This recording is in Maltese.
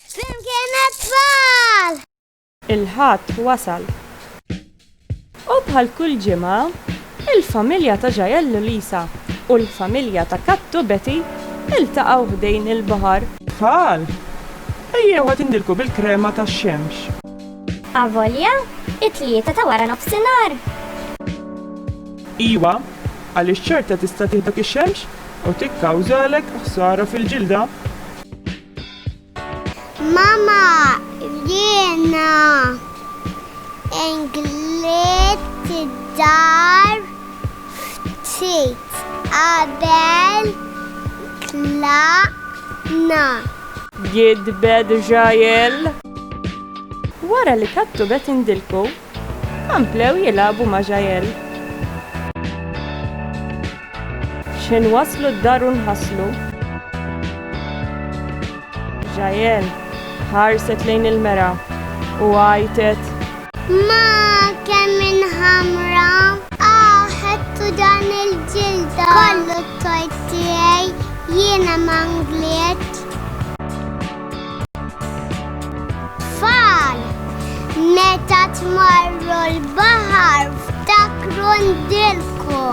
Flimkien it-tfal! Il-ħadd wasal. U bħal kull ġimgħa, il-familja ta' Ġajellu Lisa u l-familja ta' Kattu Betty iltaqgħu ħdejn il-baħar. Tfal, ejjew ħatindilku bil-krema tax-xemx. Avolja, it-tlieta ta' wara nofsinhar. Iwa, għaliex ċerta tista' tieħdok ix-xemx u tikkawżalek ħsara fil-ġilda. Mama, jiena ingliet id-dar ftit qabel tlaqna. Jidbed Ġajel. Wara li Kattu Betty ndilku, komplew jilagħbu ma' Ġajel. X'in waslu d-dar u nħasslu. Ġajel ħarset lejn il-mera u għajtet. Ma kemm inħamra, ħedtu dan il-ġilda. Kollu t-tort tiegħi jiena ma ngliet. Tfal, meta tmorru l-baħar ftakru ndilku.